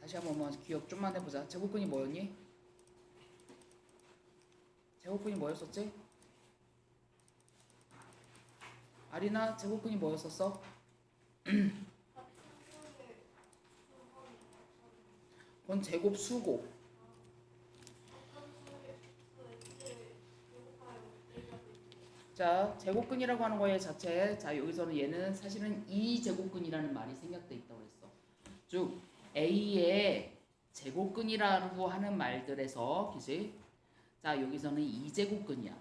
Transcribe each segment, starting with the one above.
다시 한번 기억 좀만 해보자. 제곱근이 뭐였니? 제곱근이 뭐였었지? 아리나 제곱근이 뭐였었어? 그건 제곱수고. 자, 제곱근이라고 하는 거의 자체. 자, 여기서는 얘는 사실은 2제곱근이라는 말이 생략돼 있다고 그랬어. 즉 A의 제곱근이라고 하는 말들에서, 그치? 자, 여기서는 2제곱근이야.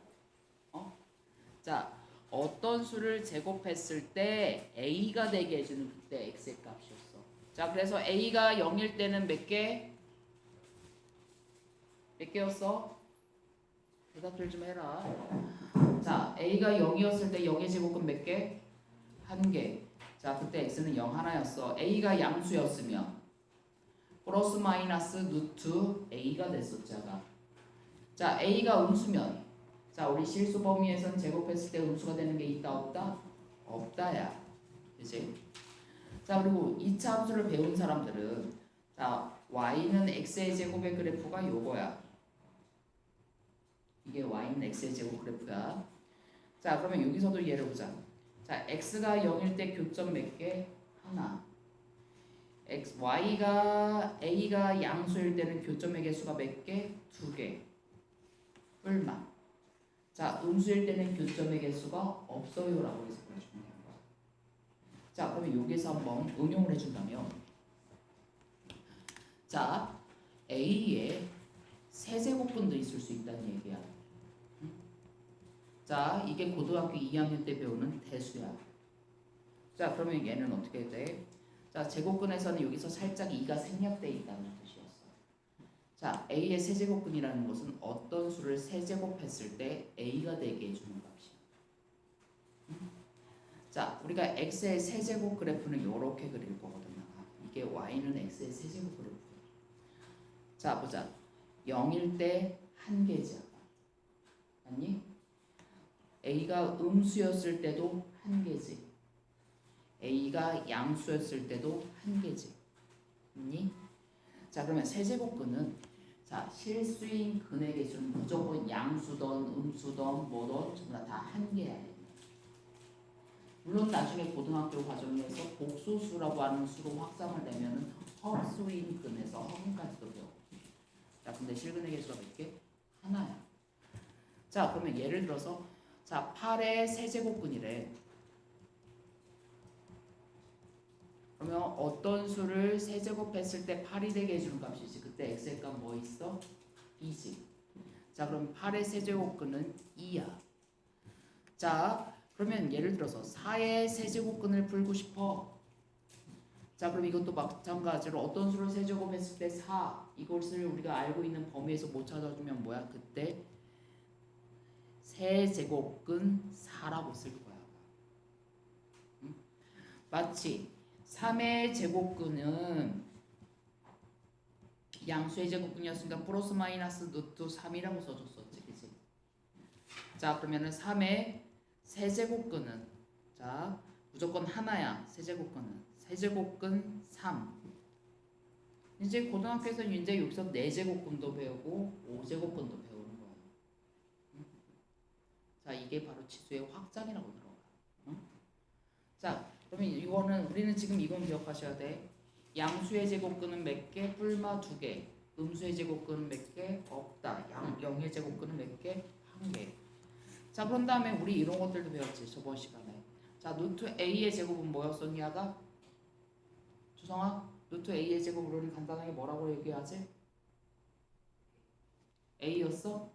자, 어떤 수를 제곱했을 때 A가 되게 해주는 그때 X의 값이었어. 자, 그래서 A가 0일 때는 몇 개? 몇 개였어? 대답들 좀 해라. 자, A가 0이었을 때 0의 제곱근 몇 개? 1개. 자, 그때 X는 0 하나였어. A가 양수였으면 플러스 마이너스 루트 A가 됐었잖아. 자, A가 음수면, 자, 우리 실수 범위에서는 제곱했을 때 음수가 되는 게 있다 없다? 없다야. 그치? 자, 그리고 2차 함수를 배운 사람들은, 자, y는 x의 제곱의 그래프가 요거야. 이게 y는 x의 제곱 그래프야. 자, 그러면 여기서도 예를 보자. 자, x가 0일 때 교점 몇 개? 하나. a가 양수일 때는 교점의 개수가 몇 개? 2개. 뿔만. 자, 음수일 때는 교점의 개수가 없어요라고 해서 보여주면 되는 거야. 자, 그러면 여기서 한번 응용을 해준다면, 자, A에 세제곱근도 있을 수 있다는 얘기야. 자, 이게 고등학교 2학년 때 배우는 대수야. 자, 그러면 얘는 어떻게 돼? 자, 제곱근에서는 여기서 살짝 2가 생략돼 있다는 뜻이었어. 자, A의 세제곱근이라는 것은 어떤 수를 세제곱했을 때 A가 되게 해주는 값이야. 자, 우리가 X의 세제곱 그래프는 이렇게 그릴 거거든. 이게 Y는 X의 세제곱 그래프. 자, 보자. 0일 때 1개지. 아니? A가 음수였을 때도 1개지. A가 양수였을 때도 1개지. 아니? 자, 그러면 세제곱근은, 자, 실수인 근의 개수는 무조건 양수든 음수든 뭐든 전부 다 1개야. 물론 나중에 고등학교 과정에서 복소수라고 하는 수로 확장을 내면은 허수인 근에서 허근까지도 배워. 자, 근데 실근의 개수가 몇 개? 하나야. 자, 그러면 예를 들어서, 자, 8의 세제곱근이래. 그러면 어떤 수를 세제곱했을 때 8이 되게 해주는 값이지. 그때 x의 값 뭐 있어? 2지. 자, 그럼 8의 세제곱근은 2야. 자, 그러면 예를 들어서 4의 세제곱근을 풀고 싶어. 자, 그럼 이것도 마찬가지로 어떤 수를 세제곱했을 때 4, 이것을 우리가 알고 있는 범위에서 못 찾아주면 뭐야? 그때 세제곱근 4라고 쓸 거야. 응? 마치 3의 제곱근은 양수의 제곱근이었으니까 플러스 마이너스 루트 3이라고 써줬었지, 그치? 자, 그러면은 3의 세제곱근은, 자, 무조건 하나야. 세제곱근 3. 이제 고등학교에서 이제 여기서 4제곱근도 배우고 5제곱근도 배우는 거야. 응? 자, 이게 바로 치수의 확장이라고 들어가. 응? 자, 그러면 이거는 우리는 지금 이건 기억하셔야 돼. 양수의 제곱근은 몇 개? 뿔마 2개. 음수의 제곱근은 몇 개? 없다. 0의 제곱근은 몇 개? 1개. 자, 그런 다음에 우리 이런 것들도 배웠지, 저번 시간에. 자, 루트 A의 제곱은 뭐였었니, 아까? 주성아, 루트 A의 제곱으로는 간단하게 뭐라고 얘기하지? A였어?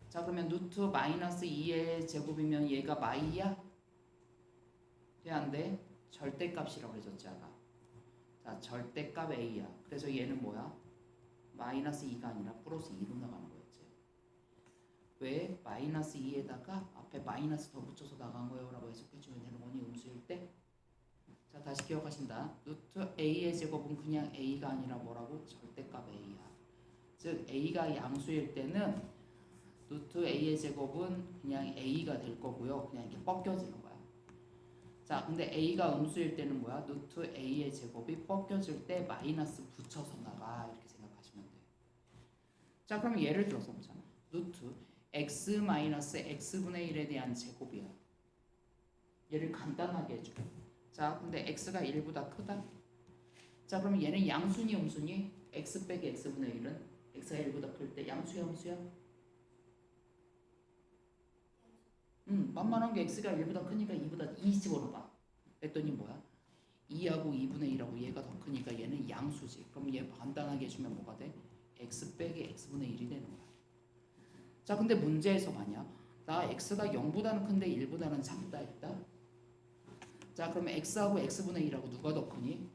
자, 그러면 루트 마이너스 2의 제곱이면 얘가 마이야? 돼, 안 돼? 절대값이라고 그랬었지, 아까. 자, 절대값 A야. 그래서 얘는 뭐야? 마이너스 2가 아니라 플러스 2로 나가는 거였지. 왜? 마이너스 2에다가 앞에 마이너스 더 붙여서 나간 거예요 라고 해석해주면 되는 거니, 음수일 때? 자, 다시 기억하신다. 루트 A의 제곱은 그냥 A가 아니라 뭐라고? 절대값 A야. 즉 A가 양수일 때는 루트 A의 제곱은 그냥 A가 될 거고요. 그냥 이렇게 벗겨지는 거야. 자, 근데 a가 음수일 때는 뭐야? 루트 a의 제곱이 벗겨질 때 마이너스 붙여서 나가 이렇게 생각하시면 돼. 자, 그럼 예를 들어서 보자. 루트 x 마이너스 x분의 1에 대한 제곱이야. 얘를 간단하게 해줘. 자, 근데 x가 1보다 크다. 자, 그러면 얘는 양수니 음수니? x 빼기 x분의 1은 x가 1보다 클 때 양수야 음수야? 만만한 게 x가 1보다 크니까 2보다 2 집어넣어봐. 그랬더니 뭐야? 2하고 2분의 1하고 얘가 더 크니까 얘는 양수지. 그럼 얘 간단하게 해주면 뭐가 돼? x 빼기 x분의 1이 되는 거야. 자, 근데 문제에서 말이야. 나 x가 0보다는 큰데 1보다는 작다 했다. 자, 그러면 x하고 x분의 1하고 누가 더 크니?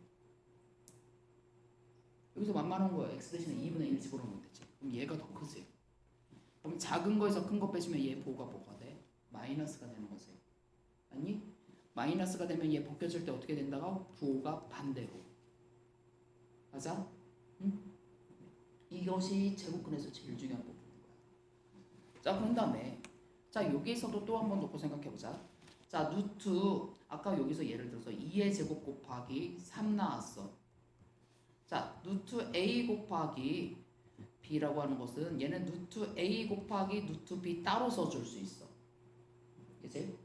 여기서 만만한 거야. x 대신에 2분의 1 집어넣으면 되지. 그럼 얘가 더 크지. 그럼 작은 거에서 큰 거 빼시면 얘 보가 뭐가 돼? 마이너스가 되는 거지. 아니? 마이너스가 되면 얘 벗겨질 때 어떻게 된다고? 부호가 반대로. 맞아? 응? 이것이 제곱근에서 제일 중요한 부분인 거야. 자, 그런 다음에 자, 여기에서도 또 한 번 놓고 생각해보자. 자, 루트 아까 여기서 예를 들어서 2의 제곱 곱하기 3 나왔어. 자, 루트 a 곱하기 b라고 하는 것은 얘는 루트 a 곱하기 루트 b 따로 써줄 수 있어. 그치?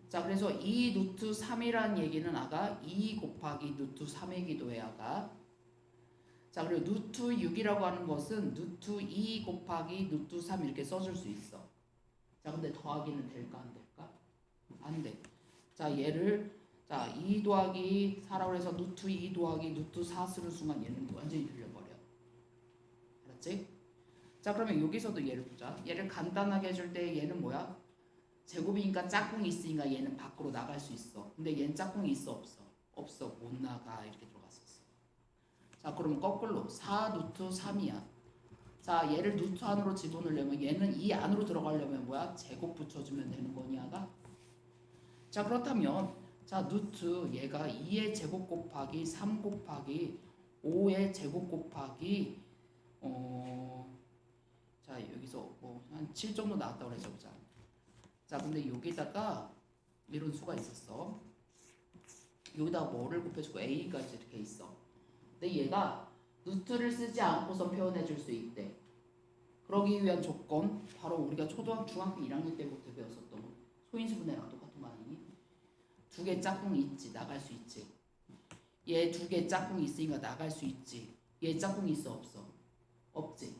자, 그래서 이 루트 3이란 얘기는 아가 2 곱하기 루트 3이기도 해 아가. 자, 그리고 루트 6이라고 하는 것은 루트 2 곱하기 루트 3 이렇게 써줄 수 있어. 자, 근데 더하기는 될까 안 될까? 안 돼. 자, 얘를 자 2 더하기 4라고 해서 루트 2 더하기 루트 4 쓰는 순간 얘는 완전히 들려버려. 알았지? 자, 그러면 여기서도 얘를 보자. 얘를 간단하게 해줄 때 얘는 뭐야? 제곱이니까 짝꿍이 있으니까 얘는 밖으로 나갈 수 있어. 근데 얘는 짝꿍이 있어 없어? 없어. 못 나가. 이렇게 들어갔었어. 자, 그러면 거꾸로 4 루트 3이야. 자, 얘를 루트 안으로 집어넣으려면 얘는 이 안으로 들어가려면 뭐야? 제곱 붙여주면 되는 거냐가? 자, 그렇다면 자, 루트 얘가 2의 제곱 곱하기 3 곱하기 5의 제곱 곱하기 자, 여기서 뭐 한 7 정도 나왔다고 그래서 보자. 자, 근데 여기다가 이런 수가 있었어. 여기다가 뭐를 곱해주고 a까지 이렇게 있어. 근데 얘가 루트를 쓰지 않고서 표현해 줄 수 있대. 그러기 위한 조건 바로 우리가 중학교 1학년 때부터 배웠었던 소인수분해랑 똑같은 거 아니니? 두 개 짝꿍이 있지. 나갈 수 있지. 얘 두 개 짝꿍이 있으니까 나갈 수 있지. 얘 짝꿍이 있어 없어? 없지.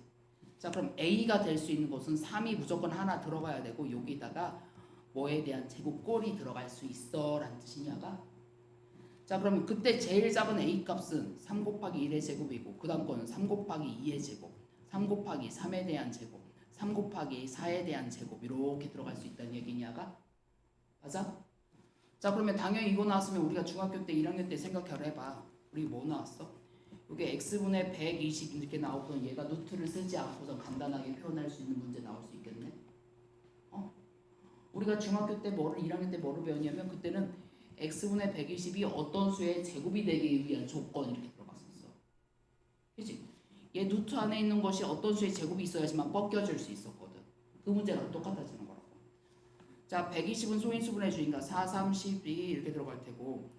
자, 그럼 a가 될 수 있는 것은 3이 무조건 하나 들어가야 되고 여기다가 뭐에 대한 제곱꼴이 들어갈 수 있어 라는 뜻이냐가? 자, 그러면 그때 제일 작은 a 값은 3 곱하기 1의 제곱이고 그 다음 거는 3 곱하기 2의 제곱, 3 곱하기 3에 대한 제곱, 3 곱하기 4에 대한 제곱 이렇게 들어갈 수 있다는 얘기냐가? 맞아? 자, 그러면 당연히 이거 나왔으면 우리가 중학교 때 1학년 때 생각을 해봐. 우리 뭐 나왔어? 이게 x분의 120 이렇게 나오고는 얘가 루트를 쓰지 않고서 간단하게 표현할 수 있는 문제 나올 수 있겠네? 우리가 중학교 때 1학년 때 뭐를 배웠냐면 그때는 x분의 120이 어떤 수의 제곱이 되기 위한 조건 이렇게 들어갔었어. 그치? 얘 루트 안에 있는 것이 어떤 수의 제곱이 있어야지만 벗겨질 수 있었거든. 그 문제랑 똑같아지는 거라고. 자, 120은 소인수분해 주니까 4, 3, 12 이렇게 들어갈 테고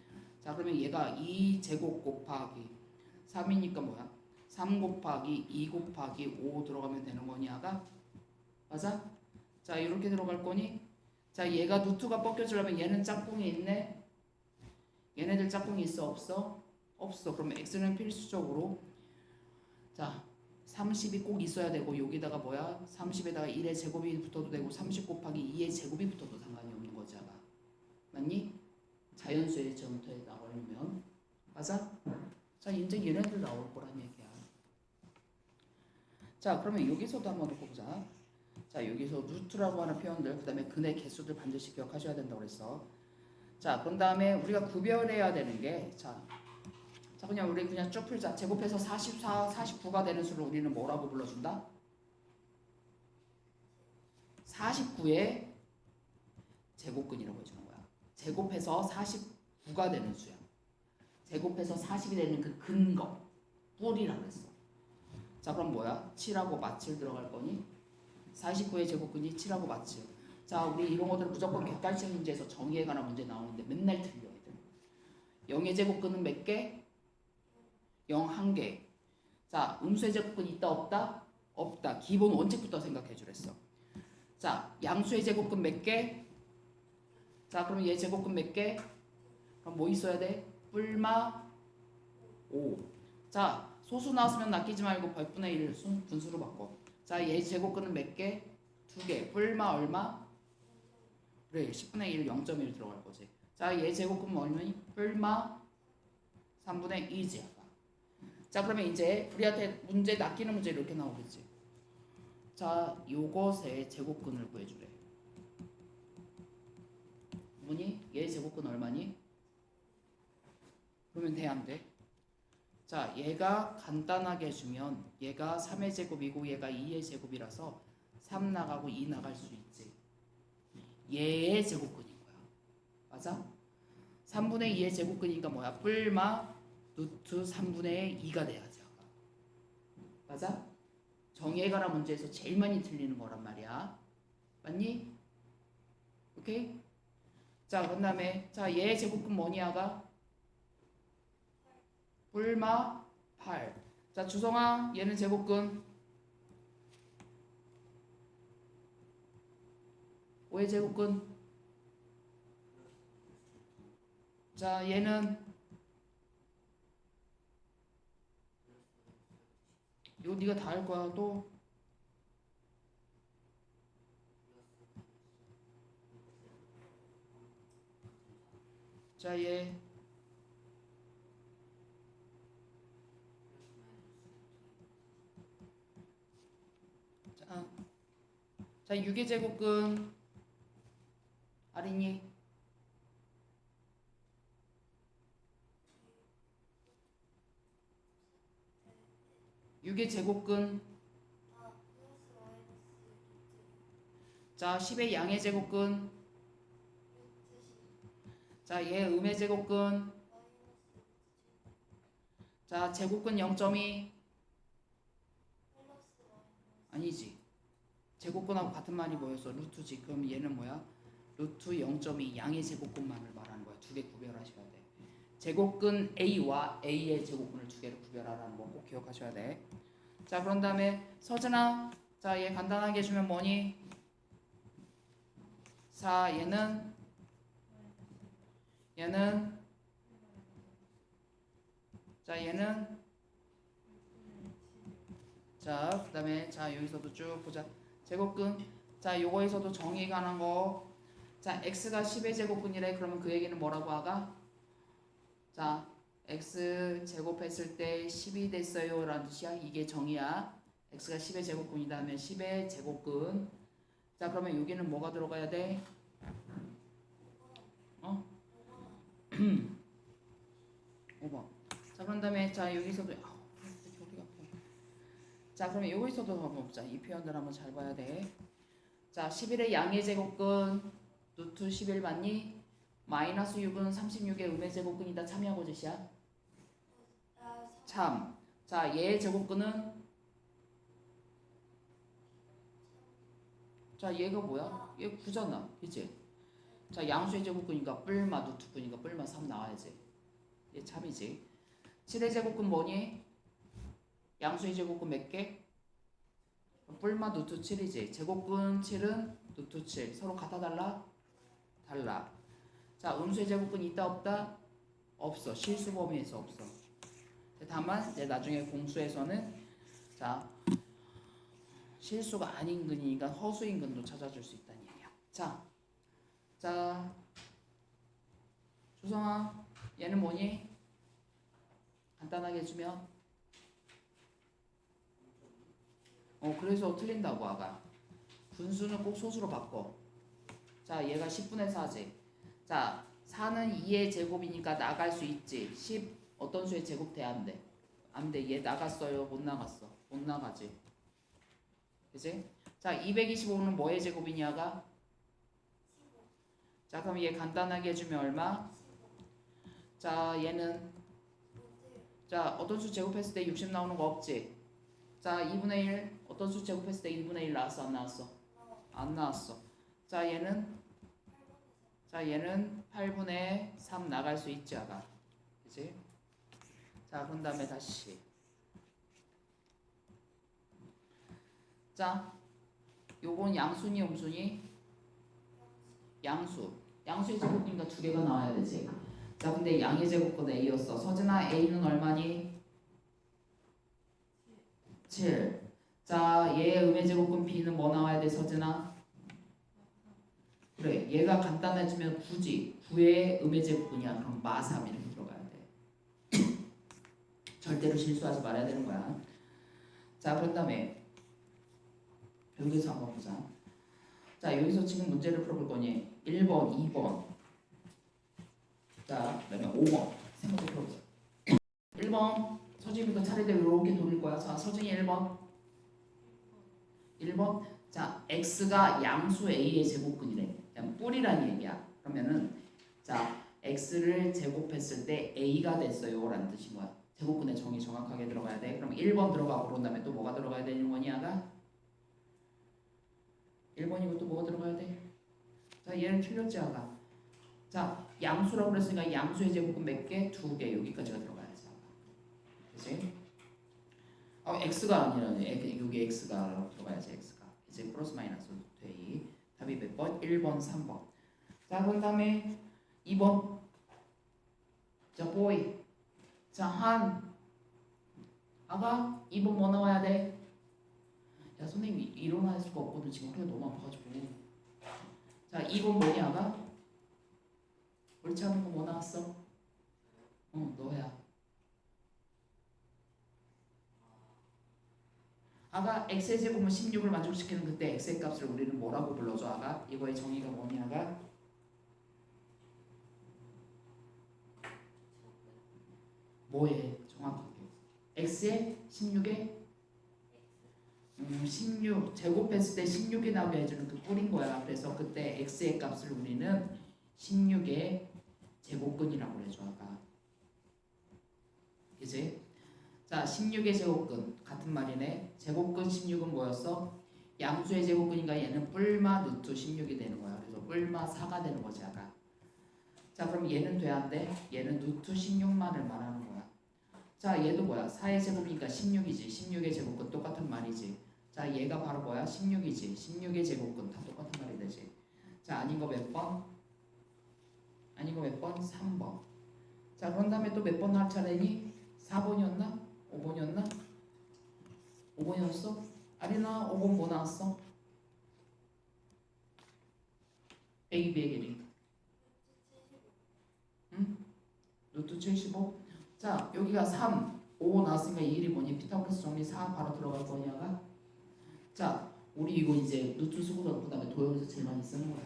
자, 그러면 얘가 2제곱 곱하기 3이니까 뭐야? 3 곱하기 2 곱하기 5 들어가면 되는 거냐가? 맞아? 자, 이렇게 들어갈 거니? 자, 얘가 루트가 벗겨지려면 얘는 짝꿍이 있네? 얘네들 짝꿍이 있어 없어? 없어. 그러면 x는 필수적으로 자 30이 꼭 있어야 되고 여기다가 뭐야? 30에다가 1의 제곱이 붙어도 되고 30 곱하기 2의 제곱이 붙어도 상관이 없는 거지 아가. 맞니? 자연수의 점토에 나오려면 맞아? 자, 이제 얘네들 나올 거란 얘기야. 자, 그러면 여기서도 한번 놓고 보자. 자, 여기서 루트라고 하는 표현들, 그 다음에 근의 개수들 반드시 기억하셔야 된다고 그랬어. 자, 그런 다음에 우리가 구별해야 되는 게 자, 그냥 우리 그냥 쭉 풀자. 제곱해서 44, 49가 되는 수를 우리는 뭐라고 불러준다? 49의 제곱근이라고 해주는 거야. 제곱해서 49가 되는 수야. 제곱해서 40이 되는 그 근거, 뿔이라고 했어. 자, 그럼 뭐야? 7하고 마칠 들어갈 거니? 49의 제곱근이 7하고 마칠. 자, 우리 이런 것들은 무조건 객관식 문제에서 정의에 관한 문제 나오는데 맨날 틀려. 0의 제곱근은 몇 개? 0 1개. 자, 음수의 제곱근 있다 없다? 없다. 기본 원칙부터 생각해 주랬어. 자, 양수의 제곱근 몇 개? 자, 그럼 얘 제곱근 몇 개? 그럼 뭐 있어야 돼? 뿔마 5. 자, 소수 나왔으면 낚이지 말고 100분의 1 분수로 바꿔. 자, 얘 제곱근은 몇 개? 2개. 뿔마 얼마? 그래, 10분의 1 0.1 들어갈 거지. 자, 얘 제곱근 얼마니? 뿔마 3분의 2지. 자, 그러면 이제 우리한테 문제 낚이는 문제 이렇게 나오겠지. 자, 요것의 제곱근을 구해주래. 뭐니? 얘 제곱근 얼마니? 그러면 돼, 안 돼? 자, 얘가 간단하게 해주면 얘가 3의 제곱이고 얘가 2의 제곱이라서 3 나가고 2 나갈 수 있지. 얘의 제곱근인 거야. 맞아? 3분의 2의 제곱근이니까 뭐야? 뿔마 루트 3분의 2가 돼야지. 맞아? 정의에 관한 문제에서 제일 많이 틀리는 거란 말이야. 맞니? 오케이? 자, 그 다음에 자, 얘의 제곱근 뭐냐가? 뿔마 8. 자, 주성아, 얘는 제곱근 5의 제곱근. 자, 얘는 이거 네가 다 할 거야. 또 자, 얘 자, 6의 제곱근 아린이 6의 제곱근. 자, 10의 양의 제곱근. 자, 얘 음의 제곱근. 자, 제곱근 0.2 아니지. 제곱근하고 같은 말이 뭐였어? 루트지. 그럼 얘는 뭐야? 루트 0.2 양의 제곱근만을 말하는 거야. 두 개 구별하셔야 돼. 제곱근 A와 A의 제곱근을 두 개를 구별하라는 거 꼭 기억하셔야 돼. 자, 그런 다음에 서진아, 자, 얘 간단하게 해주면 뭐니? 자, 얘는 자, 얘는 자, 그 다음에 자, 여기서도 쭉 보자. 제곱근. 자, 요거에서도 정의 관한 거. 자, x가 10의 제곱근이래. 그러면 그 얘기는 뭐라고 하가? 자, x 제곱했을 때 10이 됐어요 라는 뜻이야. 이게 정의야. x가 10의 제곱근이다 하면 10의 제곱근. 자, 그러면 여기는 뭐가 들어가야 돼? 어? 5번. 자, 그런 다음에 자, 여기서도 자, 그러면 여기서도 한번 보자. 이 표현들 한번 잘 봐야 돼. 자, 11의 양의 제곱근 루트 11 맞니? 마이너스 6은 36의 음의 제곱근이다. 참여하고 제시야. 참. 자, 얘의 제곱근은 자, 얘가 뭐야? 얘 9잖아. 그치? 자, 양수의 제곱근이니까 뿔마 루트근이니까 뿔마 3 나와야지. 얘 참이지. 7의 제곱근 뭐니? 양수의 제곱근 몇 개? 뿔마 루트 7이지. 제곱근 7은 루트 7. 서로 같아 달라? 달라. 자, 음수의 제곱근 있다 없다? 없어. 실수 범위에서 없어. 다만 이제 나중에 공수에서는 자, 실수가 아닌 근이니까 허수인 근도 찾아줄 수 있다는 얘기야. 자, 조성아, 얘는 뭐니? 간단하게 해주면 그래서 틀린다고 아가. 분수는 꼭 소수로 바꿔. 자, 얘가 10분의 4지. 자, 4는 2의 제곱이니까 나갈 수 있지. 10 어떤 수의 제곱 돼야 안 돼? 안 돼. 얘 나갔어요? 못 나갔어? 못 나가지. 그치? 자, 225는 뭐의 제곱이냐가? 자, 그럼 얘 간단하게 해주면 얼마? 자, 얘는 자, 어떤 수 제곱했을 때 60 나오는 거 없지? 자, 2분의 1 어떤 수 제곱했을 때 2분의 1 나왔어? 안 나왔어? 안 나왔어. 자, 얘는 8분의 3 나갈 수 있지 아가. 그치? 자, 그런 다음에 다시. 자, 요건 양수니 음수니? 양수. 양수의 제곱이니까 두 개가 나와야 되지. 자, 근데 양의 제곱은 A였어. 서진아, A는 얼마니? 7. 자, 얘의 음의 제곱은 B는 뭐 나와야 돼, 서진아? 그래, 얘가 간단해지면 9지. 9의 음의 제곱분이야. 그럼 마3 이렇게 들어가야 돼. 절대로 실수하지 말아야 되는 거야. 자, 그런 다음에 여기서 한번 보자. 자, 여기서 지금 문제를 풀어볼 거니 1번, 2번. 자, 그다음에 5번. 세 번째 풀어보자. 1번. 서진이부터 차례대로 이렇게 돌릴 거야. 자, 서진이 1번. 1번. 자, x가 양수 a의 제곱근이래. 그냥 뿔이란 얘기야. 그러면은 자, x를 제곱했을 때 a가 됐어요 라는 뜻인 거야. 제곱근의 정의 정확하게 들어가야 돼. 그럼 1번 들어가고 그런 다음에 또 뭐가 들어가야 되는 거니 아가? 1번이고 또 뭐가 들어가야 돼? 자, 얘는 틀렸지 아가. 자, 양수라고 그랬으니까 양수의 제곱근 몇 개? 2개. 여기까지가 들어가야지 아가. 그치? x가 아니라 여기 x가 들어가야지 x가. 이제 플러스 마이너스 돼. 답이 몇 번? 1번, 3번. 자, 그 다음에 2번. 자, boy. 자, 한. 아가 2번 뭐 나와야 돼? 야, 선생님 일어날 수가 없거든. 지금 허리가 너무 아파가지고. 자, 2번 뭐냐 아가? 옳지 않은 거 뭐 나왔어? 너야. 아가 x의 제곱은 16을 만족시키는 그때 x의 값을 우리는 뭐라고 불러줘 아가? 이거의 정의가 뭐냐 아가? 뭐에 정확하게? x의 16에 16 제곱했을 때 16이 나오게 해주는 그 뿔인 거야. 그래서 그때 x의 값을 우리는 16의 제곱근이라고 해줘 아가. 그치? 자, 16의 제곱근 같은 말이네. 제곱근 16은 뭐였어? 양수의 제곱근이니까 얘는 뿔마 루트 16이 되는 거야. 그래서 뿔마 4가 되는 거지 아가. 자, 그럼 얘는 돼 안 돼? 얘는 루트 16만을 말하는 거야. 자, 얘도 뭐야? 4의 제곱이니까 16이지. 16의 제곱근 똑같은 말이지. 자, 얘가 바로 뭐야? 16이지. 16의 제곱근 다 똑같은 말이 되지. 자, 아닌 거 몇 번? 아닌 거 몇 번? 3번. 자, 그런 다음에 또 몇 번 나올 차례니? 4번이었나? 5번이었나? 5번이었어? 아니나 5번 뭐 나왔어? A, B, A, 응? 루트 75? 자, 여기가 3, 5 나왔으니까 이 일이 뭐니? 피타고라스 정리 4 바로 들어갈 거냐가? 자, 우리 이거 이제 루트 수고전 그 다음에 도형에서 제일 많이 쓰는 거야.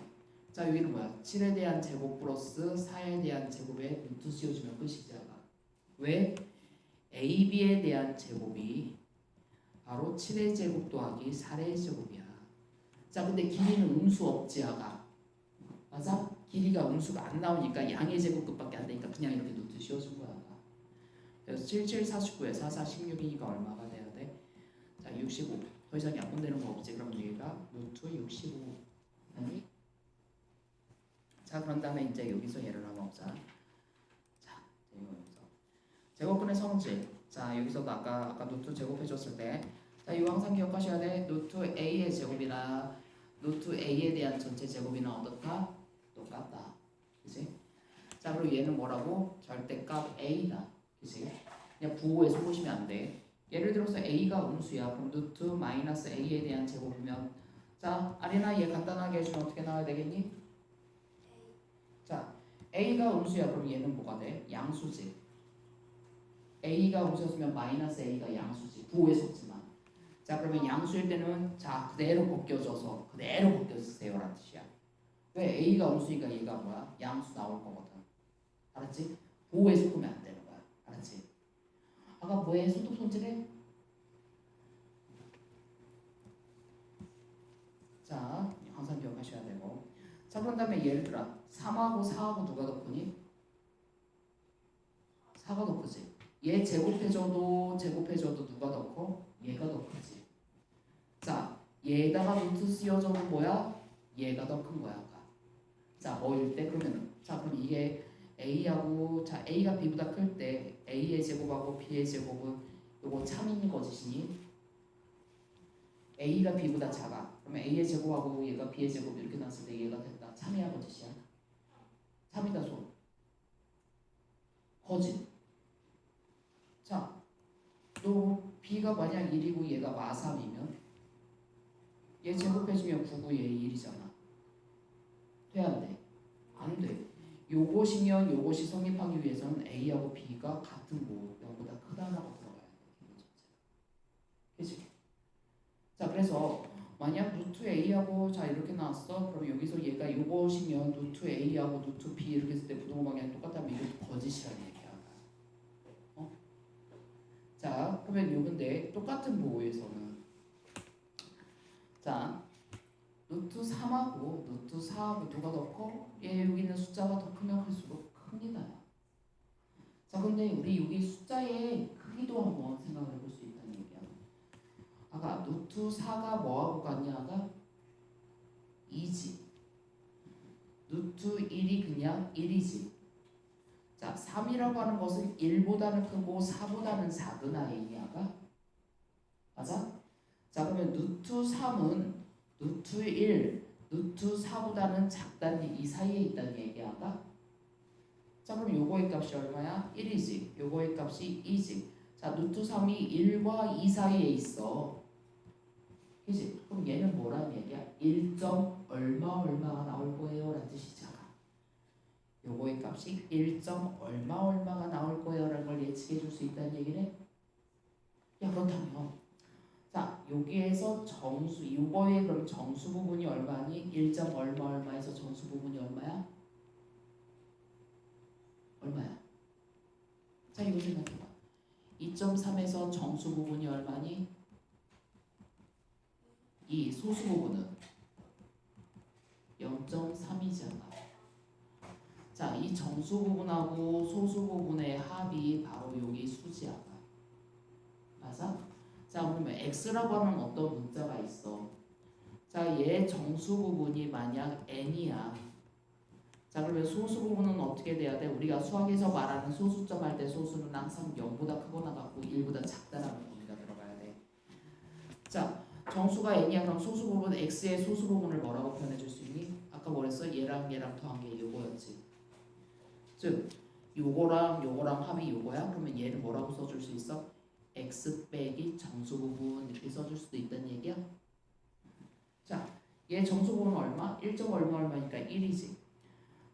자, 여기는 뭐야? 7에 대한 제곱 플러스 4에 대한 제곱에 루트 씌워주면 끝이지 아가. 왜? AB에 대한 제곱이 바로 7의 제곱 더하기 4의 제곱이야. 자, 근데 길이는 음수 없지 아가. 맞아? 길이가 음수가 안 나오니까 양의 제곱끝밖에 안 되니까 그냥 이렇게 루트 씌워준 거야 아가. 그래서 7, 7, 49에 4, 4, 16이니까 얼마가 돼야 돼? 자, 65. 더 이상 약분되는 거 없지. 그럼 여기가 루트 65. 아니? 자, 그런 다음에 이제 여기서 예를 하나 없자. 자, 여기서 제곱분의 성질. 자, 여기서도 아까 루트 제곱해줬을 때, 자, 이거 항상 기억하셔야 돼. 루트 a의 제곱이나 루트 a에 대한 전체 제곱이나 어떻다? 똑같다. 그치? 자, 그리고 얘는 뭐라고? 절대값 a다. 그치? 그냥 부호에서 보시면 안 돼. 예를 들어서 a가 음수야. 그럼 루트 마이너스 a에 대한 제곱이면, 자, 아리나 얘 간단하게 해주면 어떻게 나와야 되겠니? 자, a가 음수야. 그럼 얘는 뭐가 돼? 양수지. a가 음수였으면 마이너스 a가 양수지. 부호에 속지만. 자, 그러면 양수일 때는 자 그대로 벗겨져서 그대로 벗겨주세요라는 뜻이야. 왜? a가 음수니까 얘가 뭐야? 양수 나올 거거든. 알았지? 부호에 속으면 안 되는 거야. 알았지? 아까 뭐해? 손톱 손질해? 자, 항상 기억하셔야 되고. 자, 그런 다음에 예를 들어 3하고 4하고 누가 더 크니? 4가 더 크지. 얘 제곱해줘도 누가 더 커? 얘가 더 크지. 자, 얘에다가 루트 씌워줘도 뭐야? 얘가 더 큰 거야. 아까. 자, 뭐일 때? 그러면은 자, 그럼 이게 A하고 자 A가 B보다 클 때 A의 제곱하고 B의 제곱은 요거 참인 거짓이니 A가 B보다 작아. 그러면 A의 제곱하고 얘가 B의 제곱 이렇게 나왔을 때 얘가 됐다. 참이야 거짓이야? 참이다 손. 거짓. 자, 또 B가 만약 1이고 얘가 마3이면 얘 제곱해주면 9고 얘 1이잖아. 돼 안 돼? 안 돼. 요것이면 요것이 성립하기 위해서는 A하고 B가 같은 뭐 0보다 크다라고 들어가야 돼. 그치? 자 그래서 만약 루트 A하고 자 이렇게 나왔어. 그럼 여기서 얘가 요것이면 루트 A하고 루트 B 이렇게 했을 때 부동호 방향이 똑같다면 이것도 거짓이라는 얘기야. 자 그러면 요건데 똑같은 보호에서는 자 루트 3하고 루트 4하고 누가 더 커? 얘 여기 있는 숫자가 더 크면 클수록 큽니다. 자 근데 우리 여기 숫자의 크기도 한번 생각을 해볼 수 있다는 얘기야. 아까 루트 4가 뭐하고 같냐가 2지. 루트 1이 그냥 1이지. 자 3이라고 하는 것은 1보다는 크고 4보다는 작은 아이냐가 맞아? 자 그러면 루트 3은 루트 1, 루트 4보다는 작다는 이 사이에 있다는 얘기야가? 자 그럼 요거의 값이 얼마야? 1이지. 요거의 값이 2지. 자 루트 3이 1과 2 사이에 있어. 그지? 그럼 얘는 뭐라는 얘기야? 1점 얼마가 나올 거예요 라는 뜻이잖아. 요거의 값이 1점 얼마가 나올 거예요 라는 걸 예측해 줄 수 있다는 얘기네. 야 그렇다면 자 여기에서 정수 요거의 그럼 정수 부분이 얼마니? 1점 얼마에서 정수 부분이 얼마야? 얼마야? 자 이거 생각해봐. 2.3에서 정수 부분이 얼마니? 이 소수 부분은 0.3이잖아. 자, 이 정수 부분하고 소수 부분의 합이 바로 여기 수지야. 맞아? 자, 그러면 x라고 하는 어떤 문자가 있어. 자, 얘 정수 부분이 만약 n이야. 자, 그러면 소수 부분은 어떻게 돼야 돼? 우리가 수학에서 말하는 소수점 할 때 소수는 항상 0보다 크거나 같고 1보다 작다라는 범위가 들어가야 돼. 자, 정수가 n이야. 그럼 소수 부분 x의 소수 부분을 뭐라고 표현해 줄 수 있니? 아까 뭐랬어? 얘랑 더한 게 요거였지. 즉 요거랑 합이 요거야. 그러면 얘를 뭐라고 써줄 수 있어? x 빼기 정수 부분 이렇게 써줄 수도 있다는 얘기야. 자, 얘 정수 부분 얼마? 1점 얼마니까 1이지.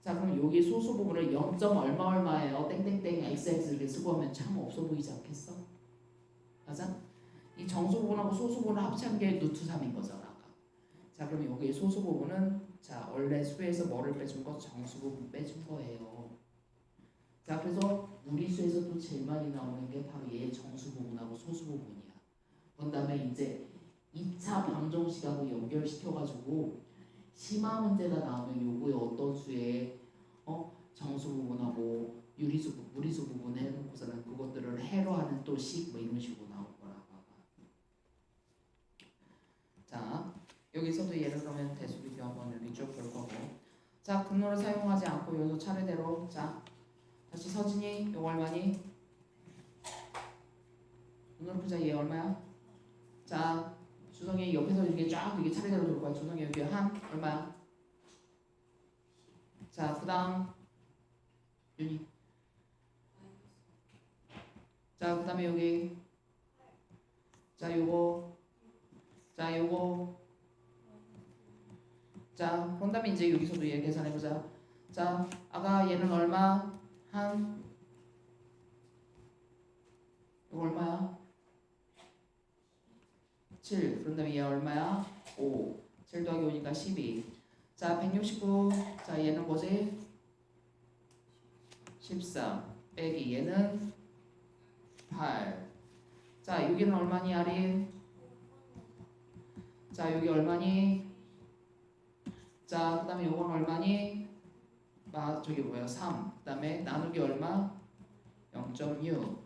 자, 그럼 여기 소수 부분을 0. 얼마예요? 땡땡땡 xx 이렇게 쓰고 하면 참 없어 보이지 않겠어? 맞아? 이 정수 부분하고 소수 부분을 합치한 게 루트 3인 거잖아. 아까. 자, 그럼 여기 소수 부분은 자 원래 수에서 뭐를 빼준 거? 정수 부분 빼준 거예요. 자, 그래서 무리수에서도 제일 많이 나오는 게 바로 얘 정수 부분하고 소수 부분이야. 그런 다음에 이제 2차 방정식하고 연결시켜가지고 심화 문제가 나오면 요거의 어떤 수의 정수 부분하고 무리수 부분 해놓고서는 그것들을 해로 하는 또 식 뭐 이런 식으로 나올 거라고. 자, 여기서도 예를 들면 대수비교 한번 여기 쭉 볼 거고. 자, 분모를 사용하지 않고 요소 차례대로 자 다시 서진이 요거 얼마니? 분모를 보자. 얘 얼마야? 자, 주성이 옆에서 이렇게 쫙 이게 차례대로 돌 거야. 주성이 여기 한 얼마야? 자, 그다음 윤이. 자, 그다음에 여기 자 요거 자 요거 자 그런 다음에 이제 여기서도 얘 계산해보자. 자 아까 얘는 얼마? 한 이거 얼마야? 7. 그런 다음에 얘 얼마야? 5. 7 더하기 5니까 12. 자 169. 자 얘는 뭐지? 13 빼기 얘는 8. 자 여기는 얼마니 아린? 자 여기 얼마니? 자 그 다음에 요건 얼마니? 저기 뭐야 3. 그 다음에 나누기 얼마? 0.6.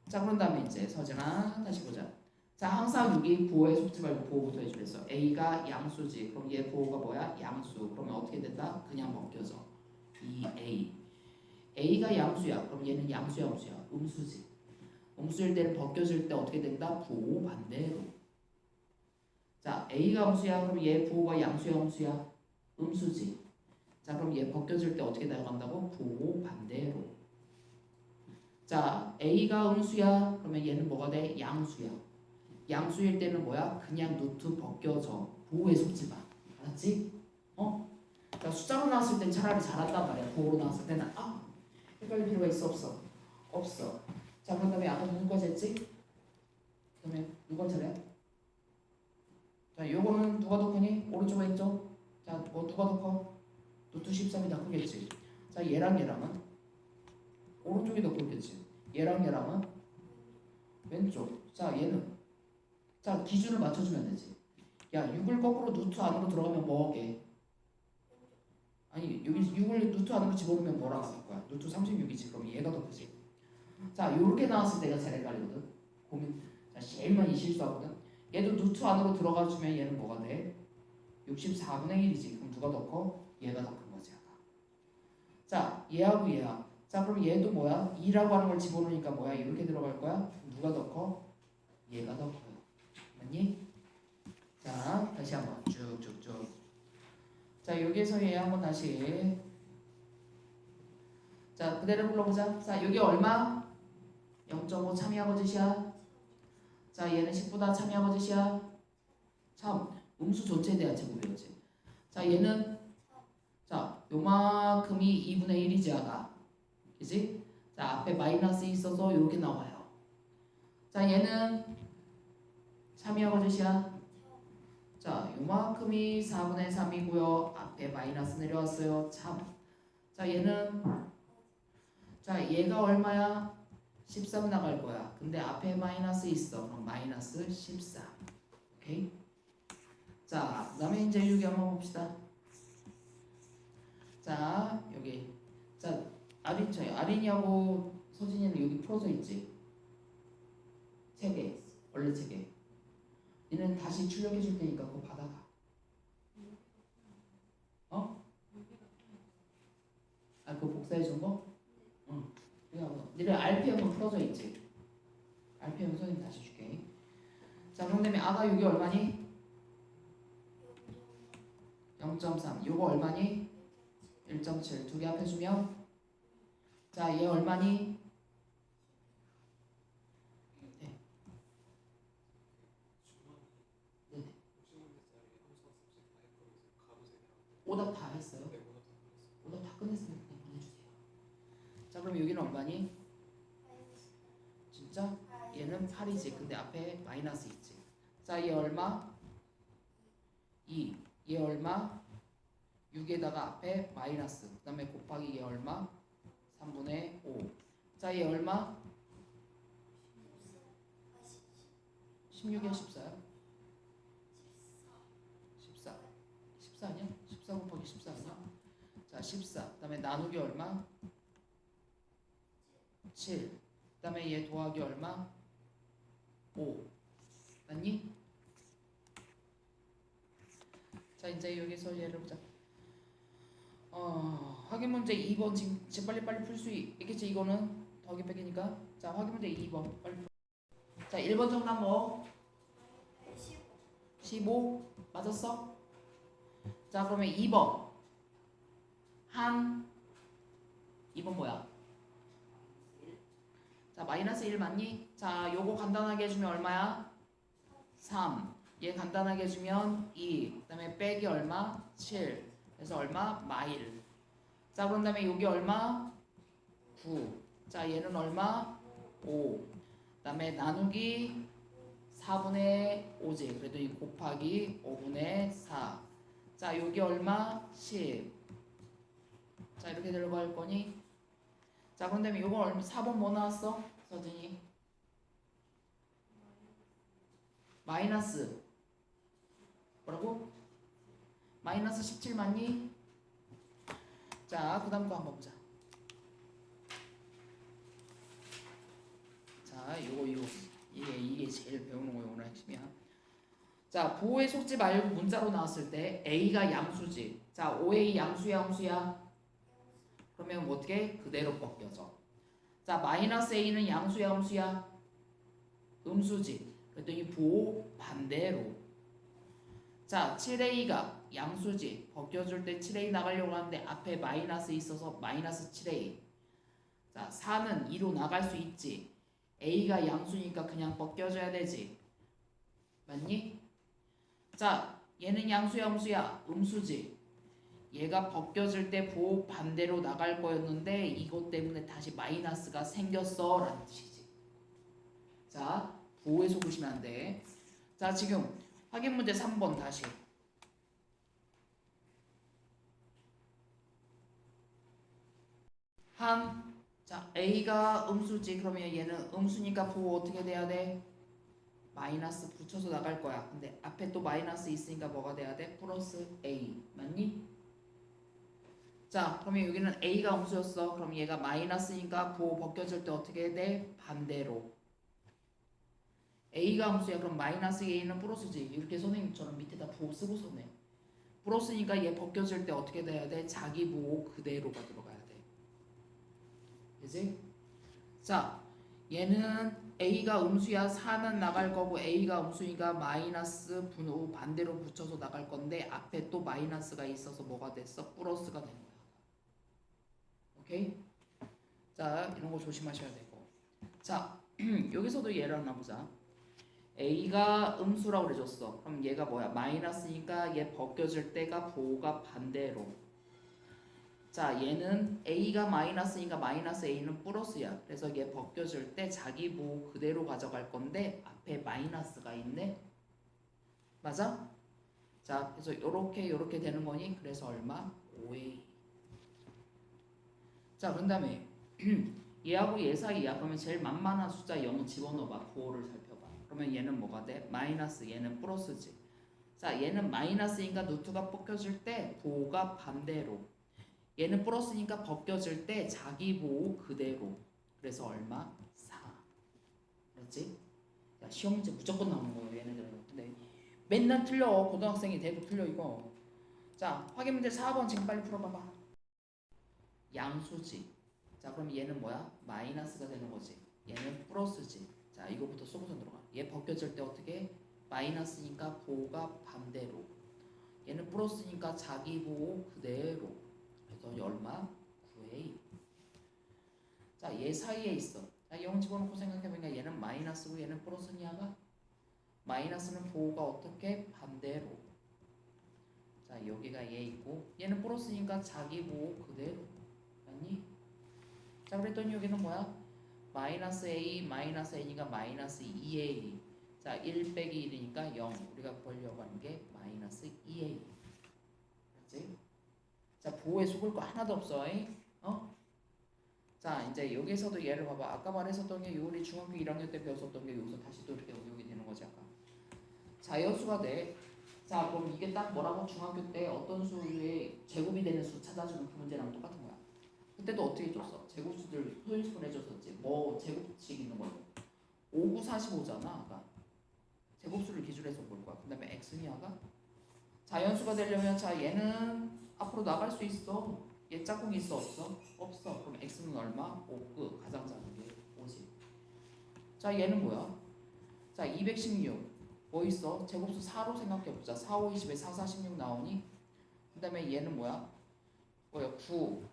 자 그런 다음에 이제 서진아 다시 보자. 자 항상 여기 부호에 속지 말고 부호부터 해주랬어. A가 양수지. 그럼 얘 부호가 뭐야? 양수. 그러면 어떻게 된다? 그냥 먹겨져. 2A. A가 양수야. 그럼 얘는 양수야, 음수야? 음수지. 음수일 때는 벗겨질 때 어떻게 된다? 부호 반대로. 자, A가 음수야. 그럼 얘 부호가 양수야, 음수야? 음수지. 자, 그럼 얘 벗겨질 때 어떻게 나간다고? 부호 반대로. 자, A가 음수야. 그러면 얘는 뭐가 돼? 양수야. 양수일 때는 뭐야? 그냥 루트 벗겨져. 부호에 속지 마. 알았지? 어? 자, 숫자로 나왔을 땐 차라리 잘한단 말이야. 부호로 나왔을 때는 헷갈릴 필요가 있어, 없어? 없어. 자, 그런 다음에 아까 누구 거 쟀지? 그러면 누가 차례야? 자, 요거는 누가 더 크니? 오른쪽 왼쪽? 자, 뭐 누가 더 커? 루트 13이 더 크겠지. 자, 얘랑은 오른쪽이 더 크겠지. 얘랑은 왼쪽. 자, 얘는 자, 기준을 맞춰주면 되지. 야, 6을 거꾸로 루트 안으로 들어가면 뭐하게? 아니, 여기 6을 루트 안으로 집어넣으면 뭐라 나올 거야? 루트 36이지. 그럼 얘가 더 크지. 자, 요렇게 나왔을 때가 잘 헷갈리거든. 고민. 자, 제일 많이 실수하거든. 얘도 루트 안으로 들어가주면 얘는 뭐가 돼? 64분의 1이지. 그럼 누가 더 커? 얘가 더 큰 거지. 자, 얘하고 얘야. 자, 그럼 얘도 뭐야? 2라고 하는 걸 집어넣으니까 뭐야? 이렇게 들어갈 거야? 누가 더 커? 얘가 더 커. 맞니? 자, 다시 한번 쭉쭉쭉. 자, 여기에서 얘 한번 다시. 자, 그대로 불러보자. 자, 여기 얼마? 0.5 참이하고짓이야. 자, 얘는 10보다 참이하고짓이야. 참, 음수 전체에 대한 제곱이었지. 자, 얘는 자, 요만큼이 2분의 1이지 아가. 그지? 자, 앞에 마이너스 있어서 이렇게 나와요. 자, 얘는 참이하고짓이야. 자, 요만큼이 4분의 3이고요. 앞에 마이너스 내려왔어요. 참. 자, 얘는 자, 얘가 얼마야? 13 나갈 거야. 근데 앞에 마이너스 있어. 그럼 마이너스 14. 오케이? 자, 그 다음에 이제 여기 한번 봅시다. 자, 여기. 자, 아린이하고 서진이는 여기 풀어져 있지? 책에. 원래 책에. 얘는 다시 출력해 줄 테니까 그거 받아가. 어? 아, 그거 복사해 준 거? 응. 니네 RPM은 풀어져 있지? RPM 선생님 다시 줄게. 자, 그럼 다음에 아가 여기 얼마니? 0.3. 요거 얼마니? 1.7. 두 개 합해 주면 자, 얘 얼마니? 네. 네네. 오답 다 했어요? 오답 다 끝냈으면 그냥 보내주세요. 자, 그럼 여기는 얼마니? 진짜? 얘는 8이지. 근데 앞에 마이너스 있지. 자, 얘 얼마? 2. 얘 얼마? 6에다가 앞에 마이너스. 그 다음에 곱하기 얘 얼마? 3분의 5. 자, 얘 얼마? 16이야 14야? 14. 14 아니야? 14 곱하기 14 아니야? 자, 14. 그 다음에 나누기 얼마? 7. 그 다음에 얘 더하기 얼마? 5. 맞니? 자, 이제 여기서 얘를 보자. 확인 문제 2번 지금 빨리빨리 풀 수 있겠지? 이거는 더하기 빼기니까. 자, 확인 문제 2번 빨리 풀. 자, 1번 정답 뭐? 15 맞았어? 자, 그러면 2번 한 2번 뭐야? 자, 마이너스 1 맞니? 자, 요거 간단하게 해주면 얼마야? 3. 얘 간단하게 해주면 2. 그 다음에 빼기 얼마? 7. 그래서 얼마? 마일. 자, 그런 다음에 여기 얼마? 9. 자, 얘는 얼마? 5. 그 다음에 나누기 4분의 5지. 그래도 이 곱하기 5분의 4. 자, 여기 얼마? 10. 자, 이렇게 들어갈 거니? 자, 그런 다음에 요거 얼마? 4번 뭐 나왔어? 서진이? 마이너스 뭐라고? 마이너스 17 맞니? 자, 그 다음 거 한번 보자. 자, 요거 이게 제일 배우는 거예요. 오늘 핵심이야. 자, 부호에 속지 말고 문자로 나왔을 때 A가 양수지. 자, 5A 양수야, 음수야? 그러면 어떻게? 그대로 벗겨져. 자, 마이너스 a는 양수야 음수야? 음수지. 그랬더니 보 반대로. 자, 7a가 양수지. 벗겨줄 때 7a 나가려고 하는데 앞에 마이너스 있어서 마이너스 7a. 자, 4는 2로 나갈 수 있지. a가 양수니까 그냥 벗겨줘야 되지. 맞니? 자, 얘는 양수야 음수야? 음수지. 얘가 벗겨질 때 보 반대로 나갈 거였는데 이것 때문에 다시 마이너스가 생겼어 라는 뜻이지. 자, 보호에 속으시면 안 돼. 자, 지금 확인 문제 3번 다시. 자, a가 음수지. 그러면 얘는 음수니까 보호 어떻게 돼야 돼? 마이너스 붙여서 나갈 거야. 근데 앞에 또 마이너스 있으니까 뭐가 돼야 돼? 플러스 a. 맞니? 자, 그러면 여기는 a가 음수였어. 그럼 얘가 마이너스니까 보호 벗겨질 때 어떻게 돼? 반대로. a가 음수야. 그럼 마이너스 a는 플러스지. 이렇게 선생님처럼 밑에다 보호 쓰고서 내. 플러스니까 얘 벗겨질 때 어떻게 돼야 돼? 자기 보호 그대로가 들어가야 돼. 그지? 자, 얘는 a가 음수야. 4는 나갈 거고 a가 음수니까 마이너스 분호 반대로 붙여서 나갈 건데 앞에 또 마이너스가 있어서 뭐가 됐어? 플러스가 된 거야. 오케이? 자, 이런 거 조심하셔야 되고. 자, 여기서도 예를 하나 보자. a가 음수라고 그래줬어. 그럼 얘가 뭐야? 마이너스니까 얘 벗겨질 때가 보호가 반대로. 자, 얘는 a가 마이너스니까 마이너스 a는 플러스야. 그래서 얘 벗겨질 때 자기 보호 그대로 가져갈 건데 앞에 마이너스가 있네. 맞아? 자, 그래서 요렇게 되는 거니 그래서 얼마? 5a. 자, 그런 다음에 얘하고 얘 사이야. 그러면 제일 만만한 숫자 0 집어넣어봐. 보호를 살펴봐. 그러면 얘는 뭐가 돼? 마이너스, 얘는 플러스지. 자, 얘는 마이너스니까 루트가 벗겨질 때 보호가 반대로. 얘는 플러스니까 벗겨질 때 자기 보호 그대로. 그래서 얼마? 4. 그렇지? 야, 시험 문제 무조건 나오는 거예요, 얘네들은. 근데 맨날 틀려. 고등학생이 돼도 틀려 이거. 자, 확인 문제 4번 지금 빨리 풀어봐봐. 양수지. 자, 그럼 얘는 뭐야? 마이너스가 되는 거지. 얘는 플러스지. 자, 이거부터 쏘고선 들어가. 얘 벗겨질 때 어떻게? 마이너스니까 보호가 반대로. 얘는 플러스니까 자기 보호 그대로. 그래서 얼마? 9a. 자, 얘 사이에 있어. 자, 0 집어넣고 생각해보니까 얘는 마이너스고 얘는 플러스냐가? 마이너스는 보호가 어떻게? 반대로. 자, 여기가 얘 있고 얘는 플러스니까 자기 보호 그대로. 아니? 자, 그랬더니 여기는 뭐야? 마이너스 a 마이너스 a니까 마이너스 2a. 자, 1 빼기 1이니까 0. 우리가 보려고 하는 게 마이너스 2a. 그렇지? 자, 보호에 속을 거 하나도 없어. 어? 자, 이제 여기서도 예를 봐봐. 아까 말했었던 게 우리 중학교 1학년 때 배웠었던 게 여기서 다시 또 이렇게 응용이 되는 거지 아까. 자연수가 돼. 자, 그럼 이게 딱 뭐라고 중학교 때 어떤 수의 제곱이 되는 수 찾아주는 그 문제랑 똑같은 거야. 그때도 어떻게 줬어? 제곱수들 소인수분 해줬었지. 뭐 제곱식 있는 거고. 5, 9, 45잖아. 아까. 제곱수를 기준으로 해서 볼 거야. 그 다음에 x니아가 자연수가 되려면 자 얘는 앞으로 나갈 수 있어. 얘 짝꿍이 있어 없어? 없어. 그럼 x는 얼마? 5. 끝. 가장 작은 게 50. 자, 얘는 뭐야? 자, 216. 뭐 있어? 제곱수 4로 생각해보자. 4, 5, 20에 4, 4, 16 나오니? 그 다음에 얘는 뭐야? 9,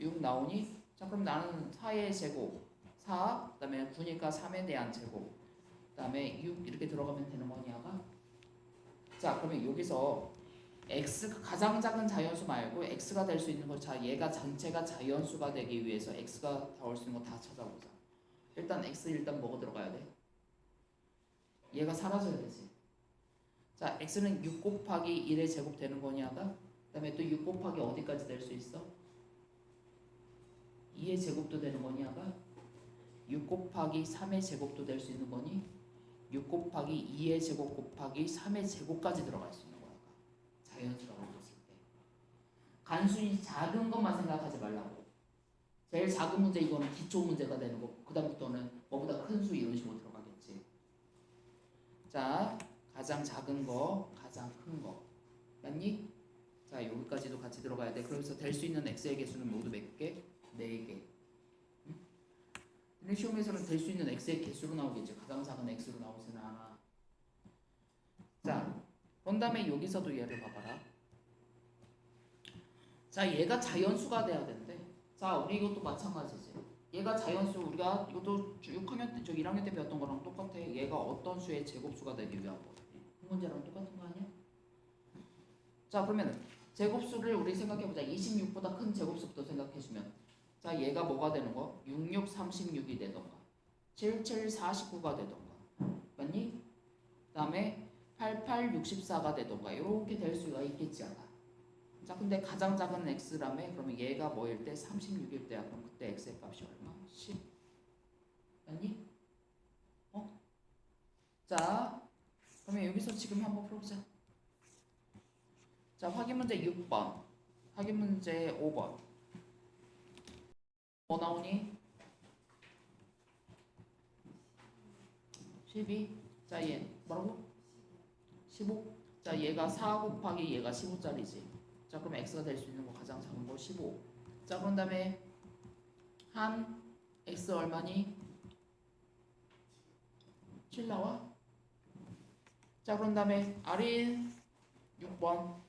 6 나오니? 자, 그럼 나는 4의 제곱 4, 그 다음에 9니까 3에 대한 제곱, 그 다음에 6 이렇게 들어가면 되는 거냐가? 자, 그러면 여기서 x 가장 작은 자연수 말고 x가 될 수 있는 거. 자, 얘가 전체가 자연수가 되기 위해서 x가 나올 수 있는 거 다 찾아보자. 일단 x 일단 뭐가 들어가야 돼? 얘가 사라져야 되지. 자, x는 6 곱하기 1의 제곱 되는 거냐가? 그 다음에 또 6 곱하기 어디까지 될 수 있어? 2의 제곱도 되는 거냐가? 6 곱하기 3의 제곱도 될 수 있는 거니? 6 곱하기 2의 제곱 곱하기 3의 제곱까지 들어갈 수 있는 거야. 자연수라고 했을 때. 간수이 작은 것만 생각하지 말라고. 제일 작은 문제 이거는 기초 문제가 되는 거고 그 다음부터는 뭐보다 큰 수 이런 식으로 들어가겠지. 자, 가장 작은 거, 가장 큰 거. 맞니? 자, 여기까지도 같이 들어가야 돼. 그래서 될 수 있는 x의 개수는 모두 몇 개? 4개. 근데 시험에서는 될 수 있는 x의 개수로 나오겠지. 가장 작은 x로 나오지는 않아. 자, 그런 다음에 여기서도 얘를 봐봐라. 자, 얘가 자연수가 돼야 된대. 자, 우리 이것도 마찬가지지. 얘가 자연수, 우리가 이것도 6학년 때, 1학년 때 배웠던 거랑 똑같아. 얘가 어떤 수의 제곱수가 되기 위한 거. 그 문제랑 똑같은 거 아니야? 자, 그러면 제곱수를 우리 생각해보자. 26보다 큰 제곱수부터 생각해주면, 자, 얘가 뭐가 되는 거? 66, 36이 되던가 77, 49가 되던가, 맞니? 그 다음에 88, 64가 되던가 이렇게 될 수가 있겠지 않아. 자, 근데 가장 작은 x라며. 그러면 얘가 뭐일 때? 36일 때야. 그럼 그때 x의 값이 얼마? 10. 맞니? 자, 그러면 여기서 지금 한번 풀어보자. 자, 확인 문제 6번, 확인 문제 5번. 뭐 나오니? 12. 자, 얘 뭐라고? 15. 자, 얘가 4 곱하기 얘가 15짜리지. 자, 그럼 x가 될 수 있는 거 가장 작은 거 15. 자, 그런 다음에 한 x 얼마니? 7 나와. 자, 그런 다음에 아린 6번.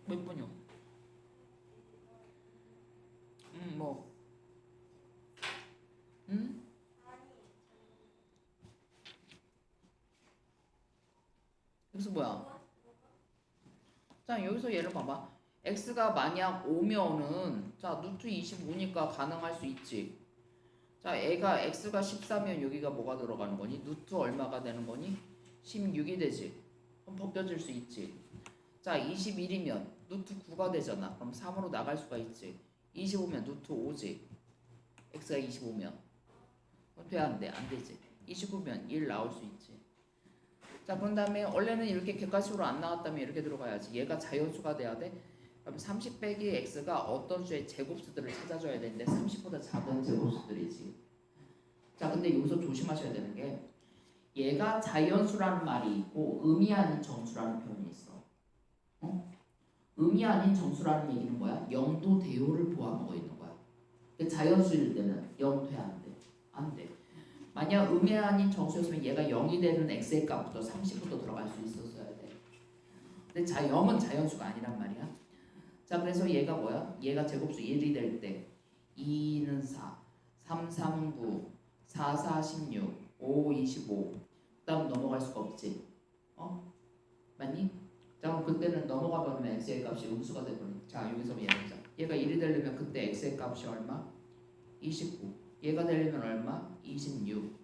몇 분이요? 뭐? 여기서 뭐야? 자, 여기서 얘를 봐봐. x가 만약 5면은, 자, 루트 25니까 가능할 수 있지. 자, 애가 x가 14면 여기가 뭐가 들어가는 거니? 루트 얼마가 되는 거니? 16이 되지. 그럼 벗겨질 수 있지. 자, 21이면 루트 9가 되잖아. 그럼 3으로 나갈 수가 있지. 25면 루트 5지. x가 25면. 그럼 돼, 안 돼? 안 되지. 29면 1 나올 수 있지. 자, 그런 다음에 원래는 이렇게 객관식으로 안 나왔다면 이렇게 들어가야지. 얘가 자연수가 돼야 돼. 그럼 30 빼기 x가 어떤 수의 제곱수들을 찾아줘야 되는데 30보다 작은 제곱수들이지. 자, 근데 여기서 조심하셔야 되는 게, 얘가 자연수라는 말이 있고 의미 아닌 정수라는 표현이 있어. 의미 아닌 정수라는 얘기는 뭐야? 영도 대요를 포함하고 있는 거야. 자연수일 때는 0 돼, 안 돼? 안 돼. 만약 의미 아닌 정수였으면 얘가 0이 되는 x의 값부터 30부터 들어갈 수 있었어야 돼. 근데 0은 자연수가 아니란 말이야. 자, 그래서 얘가 뭐야? 얘가 제곱수 1이 될 때 2는 4, 3, 3, 9, 4, 4, 16, 5, 25. 그 다음 넘어갈 수가 없지. 맞니? 자, 그럼 그때는 넘어가 버리면 x의 값이 음수가 되버려. 자, 여기서 얘를 보자. 얘가 1이 되려면 그때 x의 값이 얼마? 29. 얘가 되려면 얼마? 26.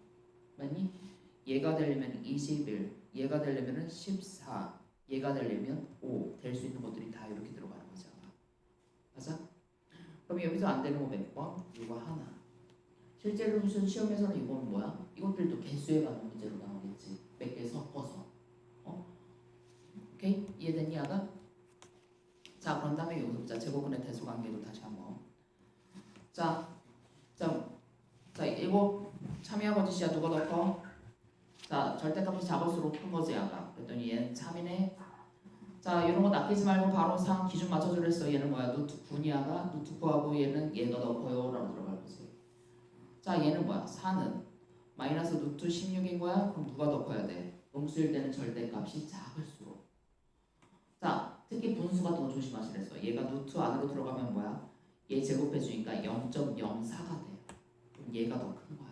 맞니? 얘가 되려면 21. 얘가 되려면 14. 얘가 되려면 5. 될 수 있는 것들이 다 이렇게 들어가는 거잖아. 맞아? 그럼 여기서 안 되는 거 몇 번? 이거 하나. 실제로 무슨 시험에서는 이건 뭐야? 이것들도 개수에 관한 문제로 나오겠지. 몇 개 섞어서. 오케이? 이해됐니, 아가? 자, 그런 다음에 여기서 보자. 제곱근의 대수관계도 다시 한번. 자, 이거 참이하고 지시야 누가 더 커? 자, 절대값이 작을수록 큰 거지, 아가. 그랬더니 얘는 참이네. 자, 이런 거 낚이지 말고 바로 상 기준 맞춰주려 했어. 얘는 뭐야? 루트 9니아가? 루트 9하고 얘는 얘가 더 커요 라고 들어갈 거지. 자, 얘는 뭐야? 4는 마이너스 루트 16인 거야? 그럼 누가 더 커야 돼? 음수일 때는 절대값이 작을수록. 자, 특히 분수 같은 거 조심하시랬어. 얘가 루트 안으로 들어가면 뭐야? 얘 제곱해주니까 0.04가 돼. 그럼 얘가 더 큰 거야.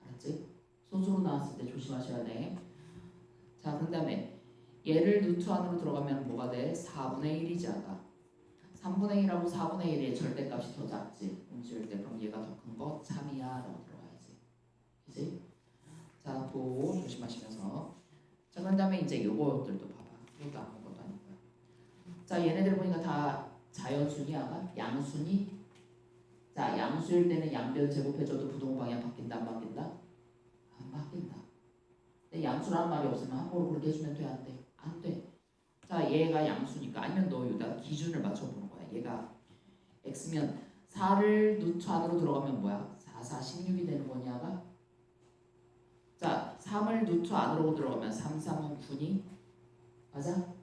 알았지? 소수로 나왔을 때 조심하셔야 돼. 자, 그 다음에 얘를 루트 안으로 들어가면 뭐가 돼? 4분의 1이지 아까. 3분의 1하고 4분의 1의 절대값이 더 작지. 음수일 때. 그럼 얘가 더 큰 거 참이야 라고 들어가야지. 그치? 자, 또 조심하시면서. 자, 그 다음에 이제 요것들도 봐봐. 이것도 아무것도 아니고요. 자, 얘네들 보니까 다 자연수니 아가? 양수니? 자, 양수일 때는 양변 제곱해줘도 부동 방향 바뀐다 안 바뀐다? 안 바뀐다. 근데 양수라는 말이 없으면 함부로 그렇게 해주면 돼 안 돼? 안 돼. 자, 얘가 양수니까 아니면 너 여기다 기준을 맞춰보는 거야. 얘가 x면 4를 루트 안으로 들어가면 뭐야? 4, 4, 16이 되는 거냐가? 자, 3을 루트 안으로 들어가면 3, 3은 9니? 맞아?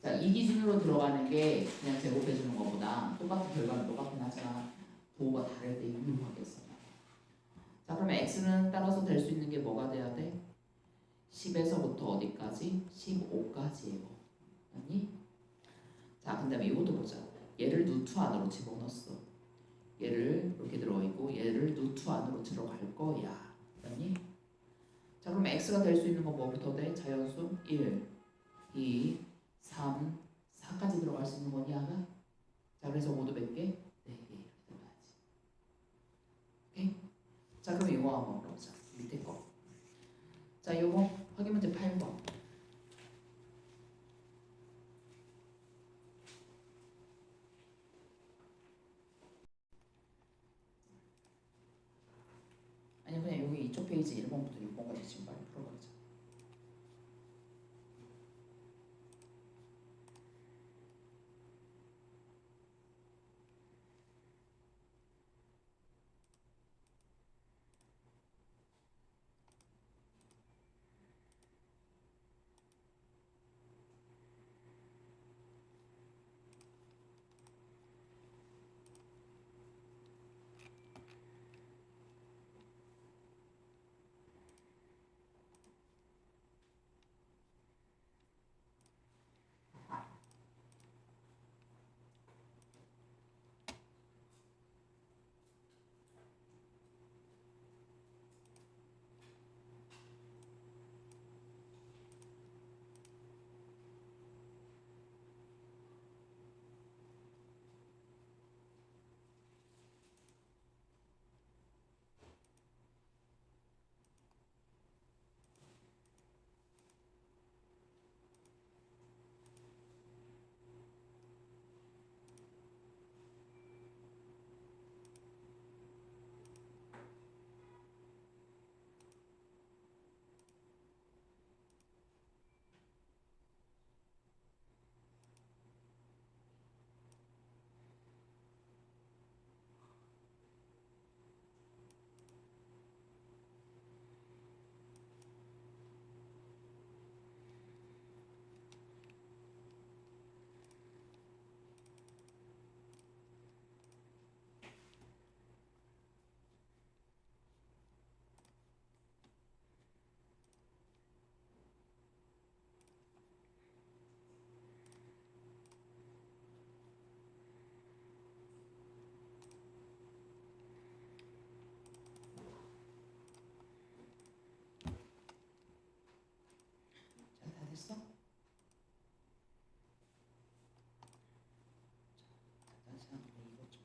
자, 이 기준으로 들어가는 게 그냥 제곱해 주는 것보다 똑같은 결과는 똑같긴 하지만 도가 다를 때 유효하겠어. 자, 그러면 x는 따라서 될 수 있는 게 뭐가 돼야 돼? 10에서부터 어디까지? 15까지예요. 아니? 자, 근데 이것도 보자. 얘를 루트 안으로 집어넣었어. 얘를 이렇게 들어있고 얘를 루트 안으로 들어갈 거야. 아니? 자, 그럼 x가 될 수 있는 건 뭐부터 돼? 자연수 1, 2, 3, 4까지 들어갈 수 있는 거니 아가? 자, 그래서 모두 몇 개? 4개 이렇게 들어가야지. 오케이? 자, 그럼 이거 한번 물어보자. 밑에 거. 자, 이거 확인 문제 8번. 아니 그냥 여기 이쪽 페이지 1번부터 6번까지 지금 빨리 풀어버리자. 자, 다 됐어? 다시 한번 이것 좀.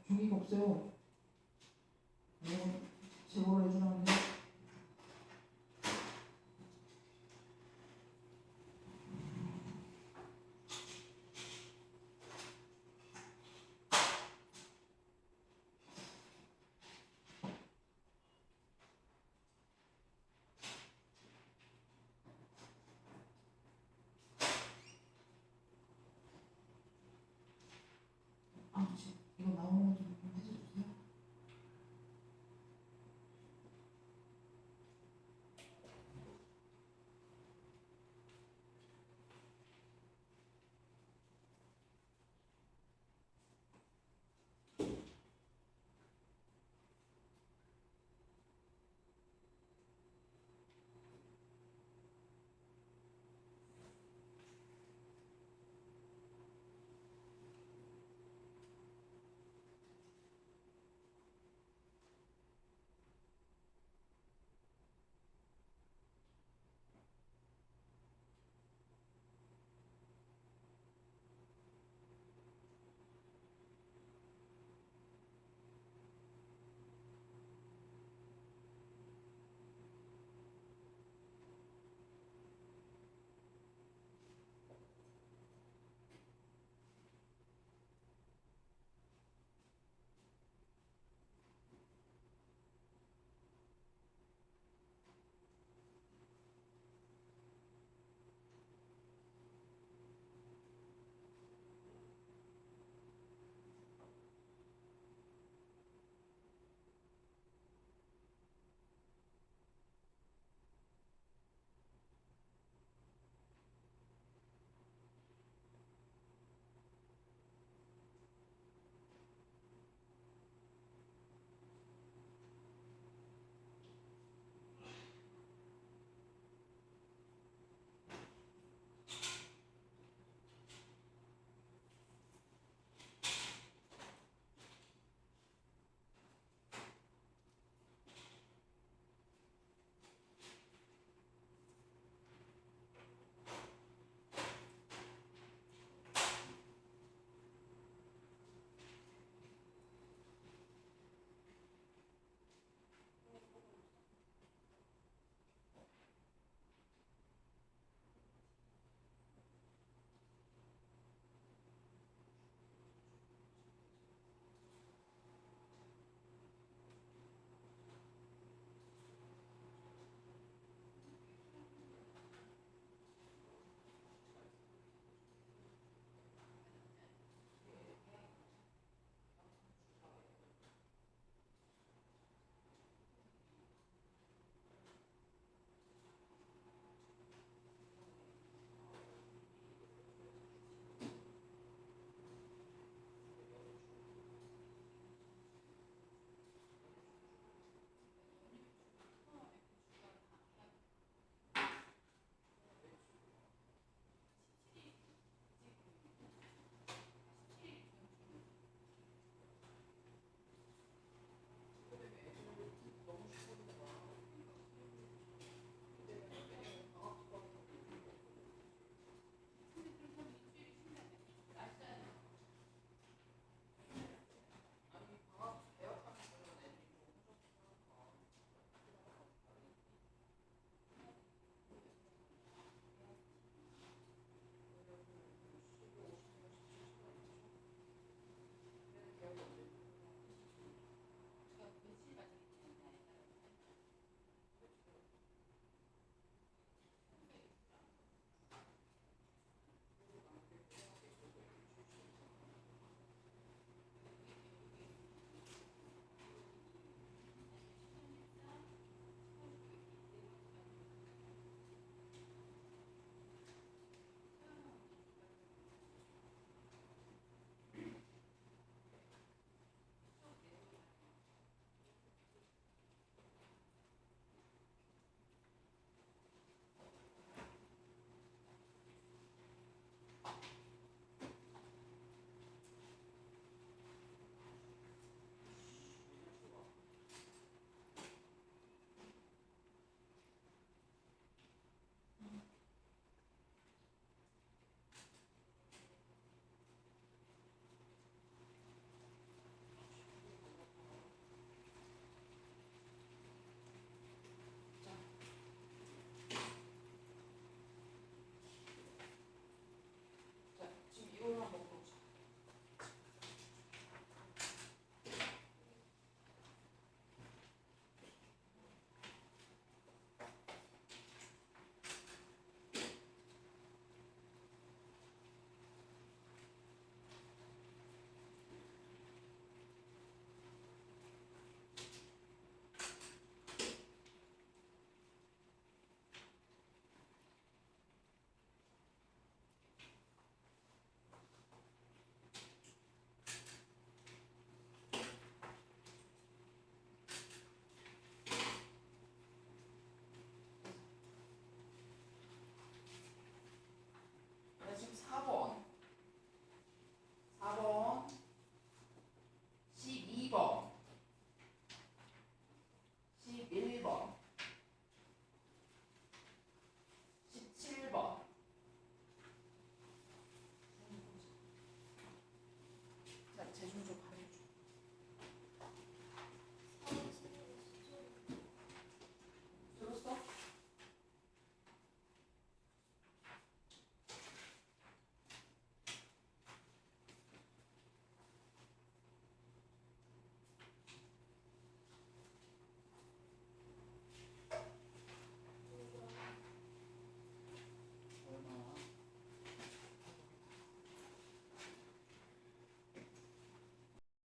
종이가 없어요.